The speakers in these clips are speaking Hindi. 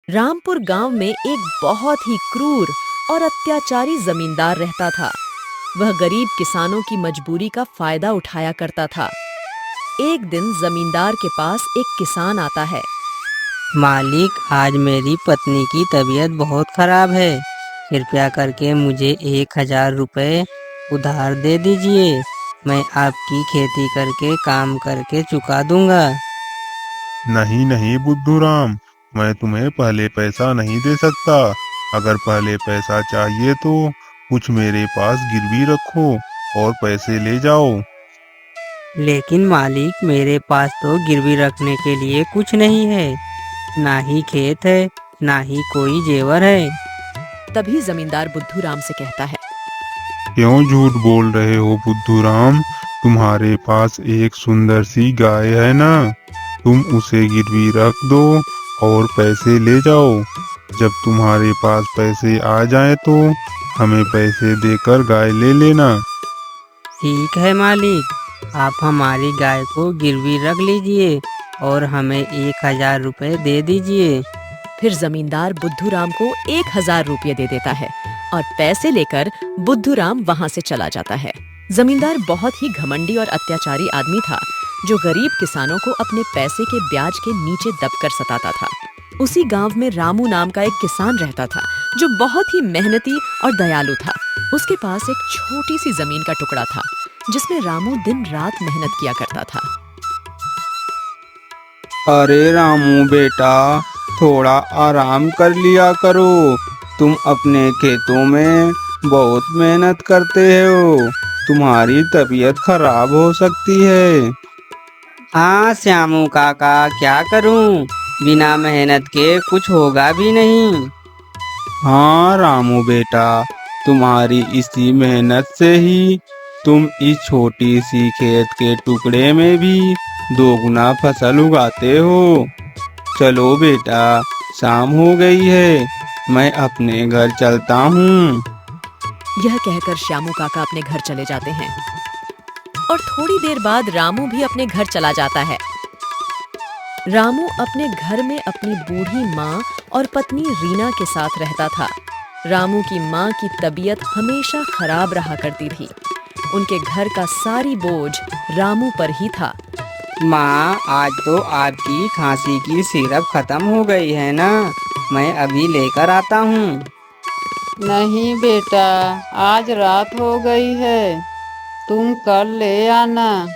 रामपुर गांव में एक बहुत ही क्रूर और अत्याचारी जमींदार रहता था। वह गरीब किसानों की मजबूरी का फायदा उठाया करता था। एक दिन जमींदार के पास एक किसान आता है। मालिक, आज मेरी पत्नी की तबीयत बहुत खराब है। कृपया करके मुझे 1,000 रुपए उधार दे दीजिए। मैं आपकी खेती करके काम करके चुका दूंगा। नहीं नहीं बुद्धूराम, मैं तुम्हें पहले पैसा नहीं दे सकता। अगर पहले पैसा चाहिए तो कुछ मेरे पास गिरवी रखो और पैसे ले जाओ। लेकिन मालिक, मेरे पास तो गिरवी रखने के लिए कुछ नहीं है। ना ही खेत है, ना ही कोई जेवर है। तभी जमींदार बुद्धूराम से कहता है। क्यों झूठ बोल रहे हो बुद्धूराम? तुम्हारे पास एक सुंदर सी गाय है ना, तुम उसे गिरवी रख दो और पैसे ले जाओ। जब तुम्हारे पास पैसे आ जाए तो हमें पैसे देकर गाय ले लेना। ठीक है मालिक, आप हमारी गाय को गिरवी रख लीजिए और हमें 1,000 रुपए दे दीजिए। फिर जमींदार बुद्धूराम को 1,000 रुपये दे देता है और पैसे लेकर बुद्धूराम वहां से चला जाता है। जमींदार बहुत ही घमंडी और अत्याचारी आदमी था, जो गरीब किसानों को अपने पैसे के ब्याज के नीचे दबकर सताता था। उसी गांव में रामू नाम का एक किसान रहता था, जो बहुत ही मेहनती और दयालु था। उसके पास एक छोटी सी जमीन का टुकड़ा था, जिसमें रामू दिन रात मेहनत किया करता था। अरे रामू बेटा, थोड़ा आराम कर लिया करो। तुम अपने खेतों में बहुत मेहनत करते हो। तुम्हारी तबीयत खराब हो सकती है। हाँ श्यामू काका, क्या करूं? बिना मेहनत के कुछ होगा भी नहीं। हाँ रामू बेटा, तुम्हारी इसी मेहनत से ही तुम इस छोटी सी खेत के टुकड़े में भी दोगुना फसल उगाते हो। चलो बेटा, शाम हो गई है, मैं अपने घर चलता हूँ। यह कहकर श्यामू काका अपने घर चले जाते हैं और थोड़ी देर बाद रामू भी अपने घर चला जाता है। रामू अपने घर में अपनी बूढ़ी माँ और पत्नी रीना के साथ रहता था। रामू की माँ की तबीयत हमेशा खराब रहा करती थी। उनके घर का सारी बोझ रामू पर ही था। माँ, आज तो आपकी खांसी की सिरप खत्म हो गई है ना? मैं अभी लेकर आता हूँ। नहीं बेटा, आज रात हो गई है, तुम कल ले आना।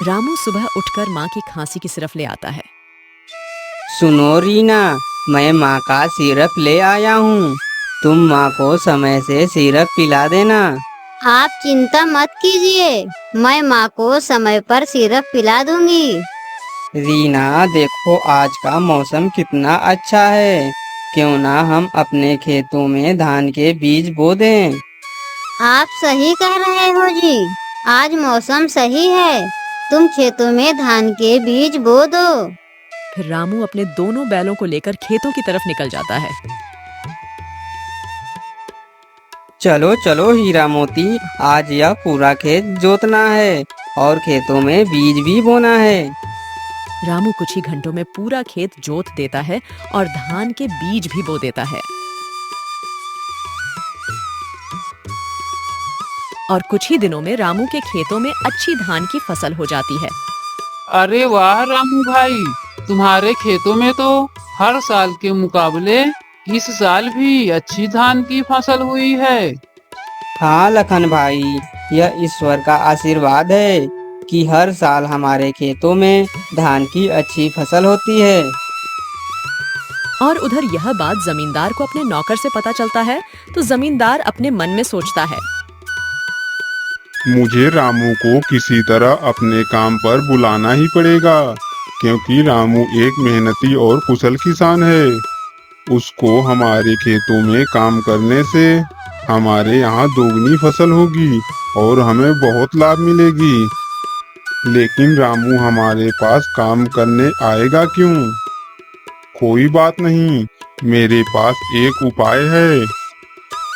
रामू सुबह उठकर माँ की खांसी की सिरप ले आता है। सुनो रीना, मैं माँ का सिरप ले आया हूँ। तुम माँ को समय से सिरप पिला देना। आप चिंता मत कीजिए, मैं माँ को समय पर सिरप पिला दूंगी। रीना देखो, आज का मौसम कितना अच्छा है। क्यों ना हम अपने खेतों में धान के बीज बो दें। आप सही कह रहे हो जी, आज मौसम सही है, तुम खेतों में धान के बीज बो दो। फिर रामू अपने दोनों बैलों को लेकर खेतों की तरफ निकल जाता है। चलो चलो हीरा मोती, आज यह पूरा खेत जोतना है और खेतों में बीज भी बोना है। रामू कुछ ही घंटों में पूरा खेत जोत देता है और धान के बीज भी बो देता है। और कुछ ही दिनों में रामू के खेतों में अच्छी धान की फसल हो जाती है। अरे वाह रामू भाई, तुम्हारे खेतों में तो हर साल के मुकाबले इस साल भी अच्छी धान की फसल हुई है। हाँ लखन भाई, यह ईश्वर का आशीर्वाद है कि हर साल हमारे खेतों में धान की अच्छी फसल होती है। और उधर यह बात जमींदार को अपने नौकर से पता चलता है, तो जमींदार अपने मन में सोचता है। मुझे रामू को किसी तरह अपने काम पर बुलाना ही पड़ेगा, क्योंकि रामू एक मेहनती और कुशल किसान है। उसको हमारे खेतों में काम करने से हमारे यहाँ दोगुनी फसल होगी और हमें बहुत लाभ मिलेगी। लेकिन रामू हमारे पास काम करने आएगा क्यों? कोई बात नहीं, मेरे पास एक उपाय है।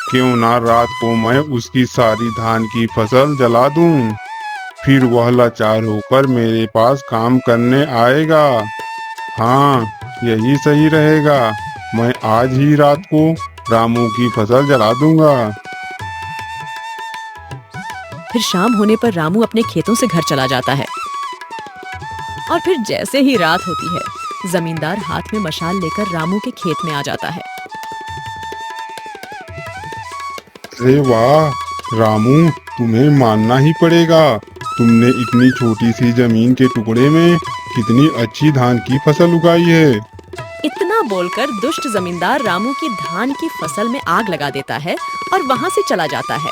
क्यों ना रात को मैं उसकी सारी धान की फसल जला दूं। फिर वह लाचार होकर मेरे पास काम करने आएगा। हाँ, यही सही रहेगा। मैं आज ही रात को रामू की फसल जला दूंगा। फिर शाम होने पर रामू अपने खेतों से घर चला जाता है। और फिर जैसे ही रात होती है, जमींदार हाथ में मशाल लेकर रामू के खेत में आ जाता है। अरे वाह रामू, तुम्हें मानना ही पड़ेगा। तुमने इतनी छोटी सी जमीन के टुकड़े में कितनी अच्छी धान की फसल उगाई है। इतना बोलकर दुष्ट जमींदार रामू की धान की फसल में आग लगा देता है और वहां से चला जाता है।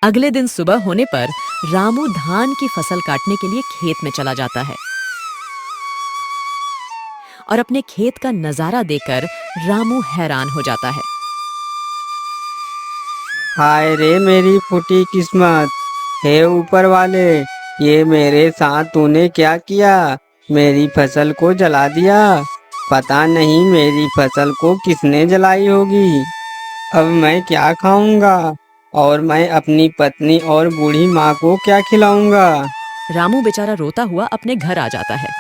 अगले दिन सुबह होने पर रामू धान की फसल काटने के लिए खेत में चला जाता है और अपने खेत का नजारा देखकर रामू हैरान हो जाता है। हाय रे मेरी फूटी किस्मत, हे ऊपर वाले, ये मेरे साथ तूने क्या किया? मेरी फसल को जला दिया। पता नहीं मेरी फसल को किसने जलाई होगी। अब मैं क्या खाऊंगा और मैं अपनी पत्नी और बूढ़ी माँ को क्या खिलाऊंगा? रामू बेचारा रोता हुआ अपने घर आ जाता है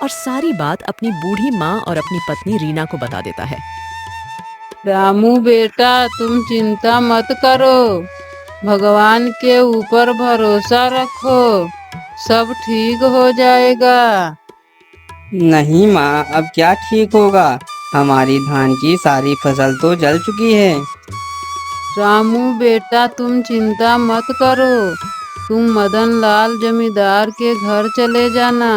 और सारी बात अपनी बूढ़ी माँ और अपनी पत्नी रीना को बता देता है। रामू बेटा, तुम चिंता मत करो, भगवान के ऊपर भरोसा रखो, सब ठीक हो जाएगा। नहीं माँ, अब क्या ठीक होगा? हमारी धान की सारी फसल तो जल चुकी है। रामू बेटा, तुम चिंता मत करो, तुम मदन लाल जमींदार के घर चले जाना,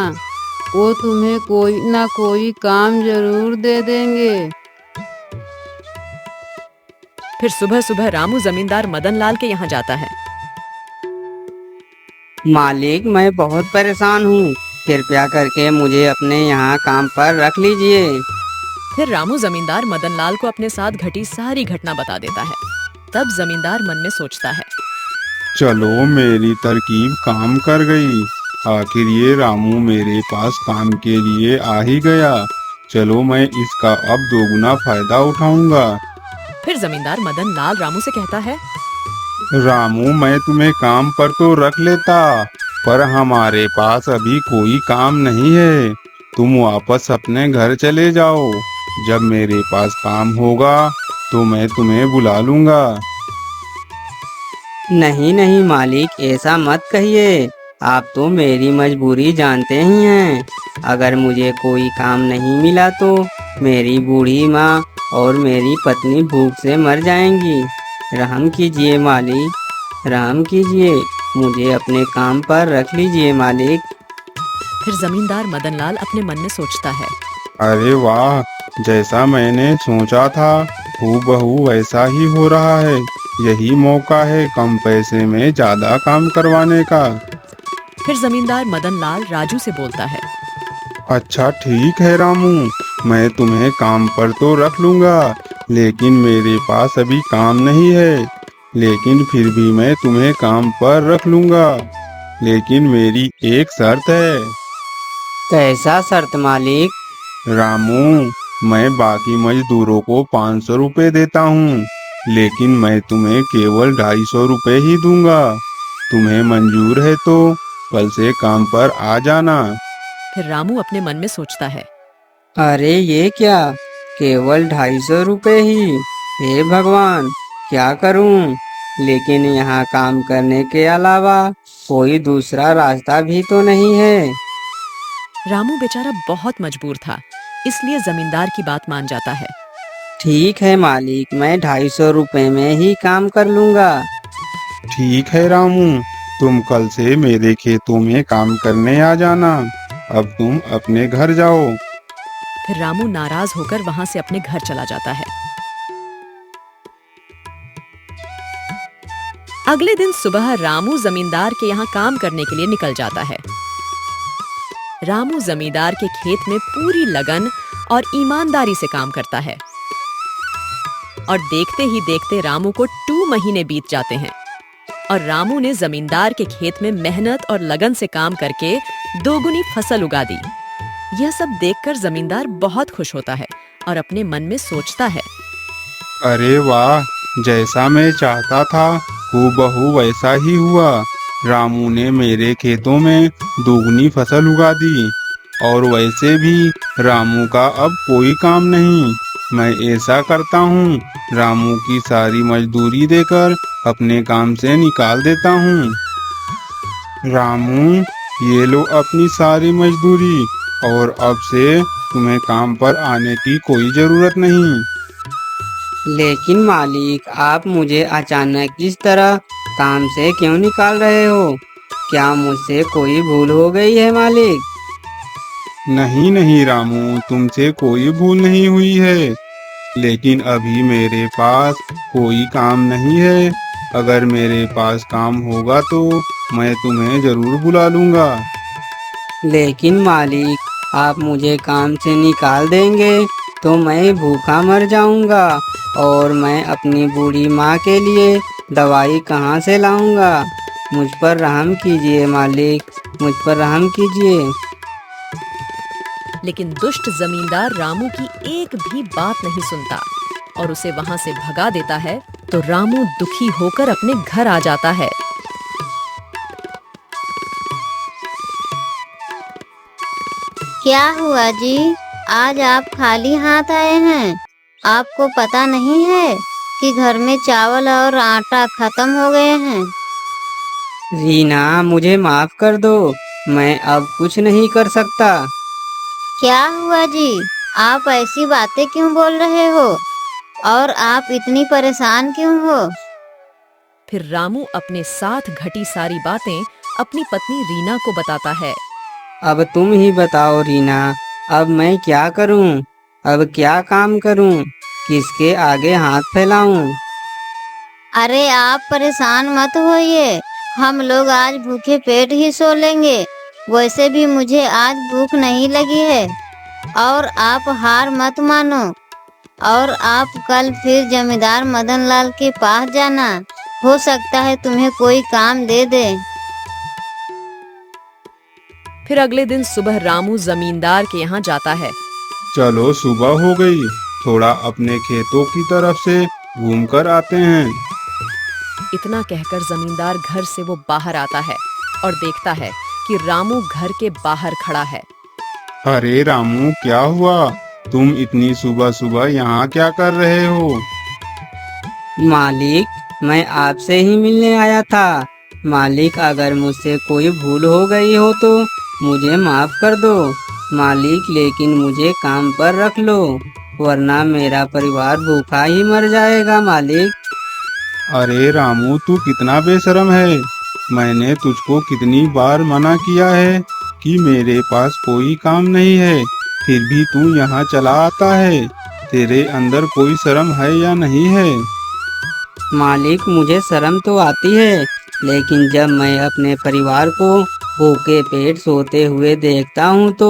वो तुम्हें कोई ना कोई काम जरूर दे देंगे। फिर सुबह सुबह रामू जमींदार मदन लाल के यहाँ जाता है। मालिक, मैं बहुत परेशान हूँ, कृपया करके मुझे अपने यहाँ काम पर रख लीजिए। फिर रामू जमींदार मदन लाल को अपने साथ घटी सारी घटना बता देता है। तब जमींदार मन में सोचता है, चलो मेरी तरकीब काम कर गई। आखिर ये रामू मेरे पास काम के लिए आ ही गया। चलो मैं इसका अब दोगुना फायदा उठाऊंगा। फिर जमींदार मदन लाल रामू से कहता है, रामू, मैं तुम्हें काम पर तो रख लेता, पर हमारे पास अभी कोई काम नहीं है। तुम वापस अपने घर चले जाओ। जब मेरे पास काम होगा तो मैं तुम्हें बुला लूंगा। नहीं नहीं मालिक, ऐसा मत कहिए। आप तो मेरी मजबूरी जानते ही हैं। अगर मुझे कोई काम नहीं मिला तो मेरी बूढ़ी माँ और मेरी पत्नी भूख से मर जाएंगी। रहम कीजिए मालिक, रहम कीजिए, मुझे अपने काम पर रख लीजिए मालिक। फिर जमींदार मदन लाल अपने मन में सोचता है, अरे वाह, जैसा मैंने सोचा था हूबहू वैसा ही हो रहा है। यही मौका है कम पैसे में ज्यादा काम करवाने का। फिर जमींदार मदन लाल राजू से बोलता है, अच्छा ठीक है रामू, मैं तुम्हें काम पर तो रख लूंगा, लेकिन मेरे पास अभी काम नहीं है। लेकिन फिर भी मैं तुम्हें काम पर रख लूंगा, लेकिन मेरी एक शर्त है। कैसा शर्त मालिक? रामू, मैं बाकी मजदूरों को 500 रुपए देता हूँ, लेकिन मैं तुम्हें केवल 250 रुपए ही दूंगा। तुम्हें मंजूर है तो कल से काम पर आ जाना। फिर रामू अपने मन में सोचता है, अरे ये क्या, केवल 250 रुपए ही? हे भगवान, क्या करूं? लेकिन यहाँ काम करने के अलावा कोई दूसरा रास्ता भी तो नहीं है। रामू बेचारा बहुत मजबूर था, इसलिए जमींदार की बात मान जाता है। ठीक है मालिक, मैं 250 रुपए में ही काम कर लूंगा। ठीक है रामू, तुम कल से मेरे खेतों में काम करने आ जाना। अब तुम अपने घर जाओ। फिर रामू नाराज होकर वहां से अपने घर चला जाता है। अगले दिन सुबह रामू जमींदार के यहाँ काम करने के लिए निकल जाता है। रामू जमींदार के खेत में पूरी लगन और ईमानदारी से काम करता है और देखते ही देखते रामू को 2 महीने बीत जाते हैं और रामू ने जमींदार के खेत में मेहनत और लगन से काम करके दोगुनी फसल उगा दी। यह सब देखकर जमींदार बहुत खुश होता है और अपने मन में सोचता है। अरे वाह, जैसा मैं चाहता था हूबहू वैसा ही हुआ। रामू ने मेरे खेतों में दोगुनी फसल उगा दी और वैसे भी रामू का अब कोई काम नहीं। मैं ऐसा करता हूँ, रामू की सारी मजदूरी देकर अपने काम से निकाल देता हूँ। रामू, ये लो अपनी सारी मजदूरी और अब से तुम्हें काम पर आने की कोई जरूरत नहीं। लेकिन मालिक, आप मुझे अचानक इस तरह काम से क्यों निकाल रहे हो? क्या मुझसे कोई भूल हो गई है मालिक? नहीं नहीं रामू, तुमसे कोई भूल नहीं हुई है, लेकिन अभी मेरे पास कोई काम नहीं है। अगर मेरे पास काम होगा तो मैं तुम्हें जरूर बुला लूंगा। लेकिन मालिक, आप मुझे काम से निकाल देंगे तो मैं भूखा मर जाऊंगा और मैं अपनी बूढ़ी माँ के लिए दवाई कहाँ से लाऊंगा? मुझ पर रहम कीजिए मालिक, मुझ पर रहम कीजिए। लेकिन दुष्ट जमींदार रामू की एक भी बात नहीं सुनता और उसे वहां से भगा देता है। तो रामू दुखी होकर अपने घर आ जाता है। क्या हुआ जी, आज आप खाली हाथ आए हैं? आपको पता नहीं है कि घर में चावल और आटा खत्म हो गए हैं? रीना, मुझे माफ कर दो, मैं अब कुछ नहीं कर सकता। क्या हुआ जी, आप ऐसी बातें क्यों बोल रहे हो और आप इतनी परेशान क्यों हो? फिर रामू अपने साथ घटी सारी बातें अपनी पत्नी रीना को बताता है। अब तुम ही बताओ रीना, अब मैं क्या करूं? अब क्या काम करूं? किसके आगे हाथ फैलाऊं? अरे आप परेशान मत होइए, हम लोग आज भूखे पेट ही सो लेंगे। वैसे भी मुझे आज भूख नहीं लगी है। और आप हार मत मानो और आप कल फिर जमींदार मदन लाल के पास जाना, हो सकता है तुम्हें कोई काम दे दे। फिर अगले दिन सुबह रामू जमींदार के यहाँ जाता है। चलो सुबह हो गई, थोड़ा अपने खेतों की तरफ से घूम कर आते हैं। इतना कहकर जमींदार घर से वो बाहर आता है और देखता है कि रामू घर के बाहर खड़ा है। अरे रामू, क्या हुआ? तुम इतनी सुबह सुबह यहाँ क्या कर रहे हो? मालिक, मैं आपसे ही मिलने आया था। मालिक, अगर मुझसे कोई भूल हो गई हो तो मुझे माफ कर दो मालिक, लेकिन मुझे काम पर रख लो, वरना मेरा परिवार भूखा ही मर जाएगा मालिक। अरे रामू, तू कितना बेशर्म है। मैंने तुझको कितनी बार मना किया है कि मेरे पास कोई काम नहीं है, फिर भी तू यहाँ चला आता है। तेरे अंदर कोई शर्म है या नहीं है? मालिक, मुझे शर्म तो आती है, लेकिन जब मैं अपने परिवार को भूखे पेट सोते हुए देखता हूँ तो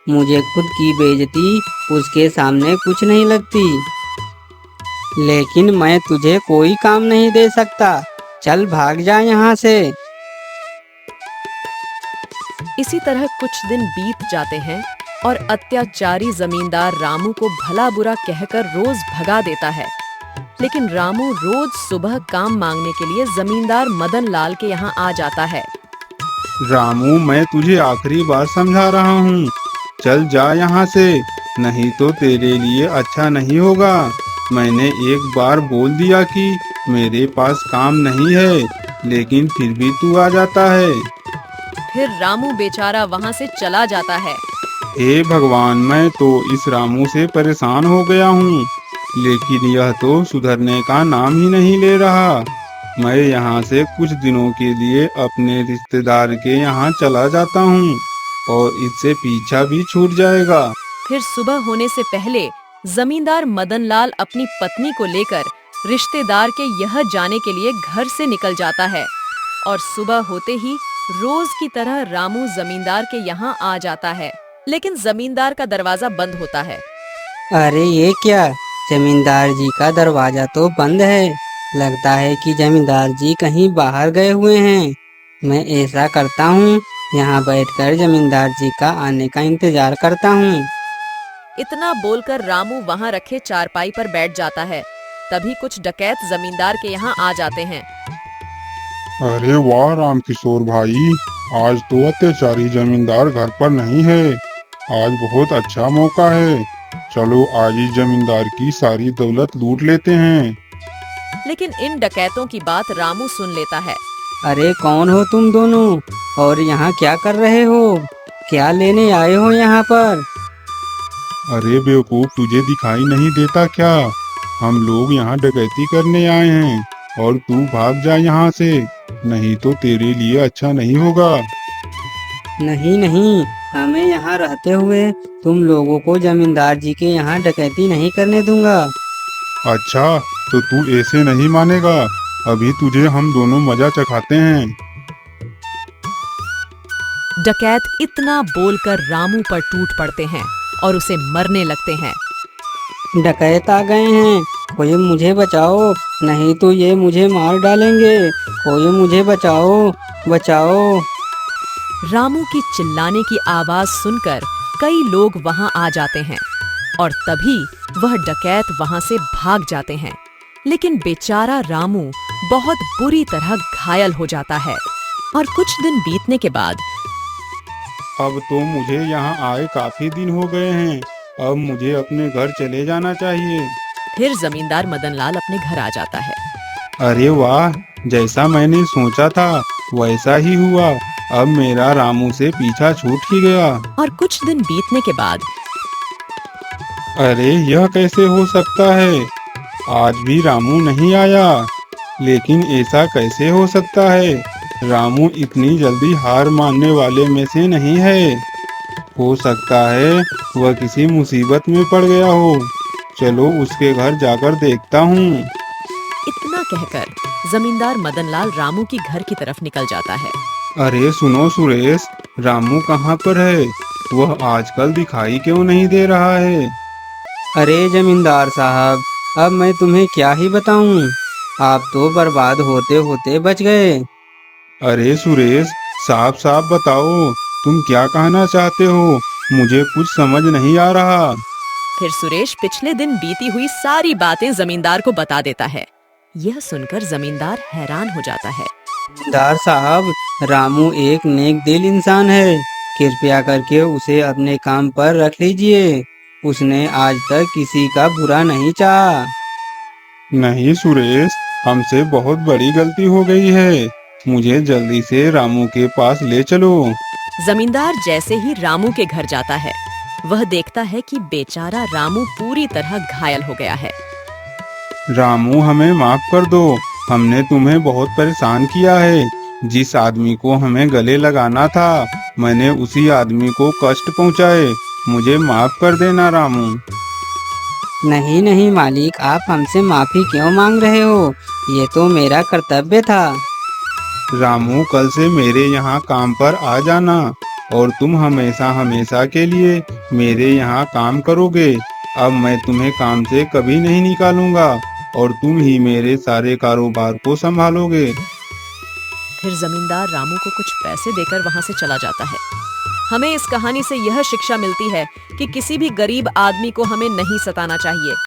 मुझे खुद की बेइज्जती उसके सामने कुछ नहीं लगती। लेकिन मैं तुझे कोई काम नहीं दे सकता, चल भाग जा यहाँ से। इसी तरह कुछ दिन बीत जाते हैं और अत्याचारी जमींदार रामू को भला बुरा कहकर रोज भगा देता है। लेकिन रामू रोज सुबह काम मांगने के लिए जमींदार मदन लाल के यहाँ आ जाता है। रामू, मैं तुझे आखिरी बार समझा रहा हूँ, चल जा यहाँ से, नहीं तो तेरे लिए अच्छा नहीं होगा। मैंने एक बार बोल दिया कि मेरे पास काम नहीं है, लेकिन फिर भी तू आ जाता है। फिर रामू बेचारा वहाँ से चला जाता है। हे भगवान, मैं तो इस रामू से परेशान हो गया हूँ, लेकिन यह तो सुधरने का नाम ही नहीं ले रहा। मैं यहाँ से कुछ दिनों के लिए अपने रिश्तेदार के यहाँ चला जाता हूँ और इससे पीछा भी छूट जाएगा। फिर सुबह होने से पहले जमींदार मदन लाल अपनी पत्नी को लेकर रिश्तेदार के यह जाने के लिए घर से निकल जाता है और सुबह होते ही रोज की तरह रामू जमींदार के यहाँ आ जाता है। लेकिन जमींदार का दरवाजा बंद होता है। अरे ये क्या, जमींदार जी का दरवाजा तो बंद है। लगता है कि जमींदार जी कहीं बाहर गए हुए हैं। मैं ऐसा करता हूँ, यहाँ बैठकर जमींदार जी का आने का इंतजार करता हूँ। इतना बोलकर रामू वहाँ रखे चारपाई पर बैठ जाता है। तभी कुछ डकैत जमींदार के यहाँ आ जाते हैं। अरे वाह रामकिशोर भाई, आज तो अत्याचारी जमींदार घर पर नहीं है। आज बहुत अच्छा मौका है। चलो आज इस जमींदार की सारी दौलत लूट लेते हैं। लेकिन इन डकैतों की बात रामू सुन लेता है। अरे कौन हो तुम दोनों और यहाँ क्या कर रहे हो? क्या लेने आए हो यहाँ पर? अरे बेवकूफ, तुझे दिखाई नहीं देता क्या? हम लोग यहाँ डकैती करने आए हैं और तू भाग जा यहाँ से, नहीं तो तेरे लिए अच्छा नहीं होगा। नहीं नहीं, हमें यहाँ रहते हुए तुम लोगों को जमींदार जी के यहाँ डकैती नहीं करने दूंगा। अच्छा, तो तू ऐसे नहीं मानेगा। अभी तुझे हम दोनों मजा चखाते हैं। डकैत इतना बोलकर रामू पर टूट पड़ते हैं और उसे मरने लगते हैं। डकैत आ गए हैं, कोई मुझे बचाओ, नहीं तो ये मुझे मार डालेंगे। कोई मुझे बचाओ, बचाओ। रामू की चिल्लाने की आवाज सुनकर कई लोग वहां आ जाते हैं और तभी वह डकैत वहां से भाग जाते हैं। लेकिन बेचारा रामू बहुत बुरी तरह घायल हो जाता है और कुछ दिन बीतने के बाद अब तो मुझे यहाँ आए काफी दिन हो गए हैं। अब मुझे अपने घर चले जाना चाहिए। फिर जमींदार मदनलाल अपने घर आ जाता है। अरे वाह, जैसा मैंने सोचा था वैसा ही हुआ। अब मेरा रामू से पीछा छूट ही गया। और कुछ दिन बीतने के बाद अरे यह कैसे हो सकता है? आज भी रामू नहीं आया। लेकिन ऐसा कैसे हो सकता है? रामू इतनी जल्दी हार मानने वाले में से नहीं है। हो सकता है वह किसी मुसीबत में पड़ गया हो। चलो उसके घर जाकर देखता हूँ। इतना कहकर जमींदार मदनलाल रामू की घर की तरफ निकल जाता है। अरे सुनो सुरेश, रामू कहाँ पर है? वह आजकल दिखाई क्यों नहीं दे रहा है? अरे जमींदार साहब, अब मैं तुम्हें क्या ही बताऊं? आप तो बर्बाद होते होते बच गए। अरे सुरेश, साफ साफ बताओ, तुम क्या कहना चाहते हो? मुझे कुछ समझ नहीं आ रहा। फिर सुरेश पिछले दिन बीती हुई सारी बातें जमींदार को बता देता है। यह सुनकर जमींदार हैरान हो जाता है। जमींदार साहब, रामू एक नेक दिल इंसान है। कृपया करके उसे अपने काम पर रख लीजिए। उसने आज तक किसी का बुरा नहीं चाहा। नहीं सुरेश, हमसे बहुत बड़ी गलती हो गई है। मुझे जल्दी से रामू के पास ले चलो। जमींदार जैसे ही रामू के घर जाता है, वह देखता है कि बेचारा रामू पूरी तरह घायल हो गया है। रामू, हमें माफ कर दो। हमने तुम्हें बहुत परेशान किया है। जिस आदमी को हमें गले लगाना था, मैंने उसी आदमी को कष्ट पहुंचाए। मुझे माफ कर देना रामू। नहीं नहीं मालिक, आप हमसे माफी क्यों मांग रहे हो? ये तो मेरा कर्तव्य था। रामू, कल से मेरे यहाँ काम पर आ जाना और तुम हमेशा हमेशा के लिए मेरे यहाँ काम करोगे। अब मैं तुम्हें काम से कभी नहीं निकालूंगा और तुम ही मेरे सारे कारोबार को संभालोगे। फिर जमींदार रामू को कुछ पैसे देकर वहां से चला जाता है। हमें इस कहानी से यह शिक्षा मिलती है कि किसी भी गरीब आदमी को हमें नहीं सताना चाहिए।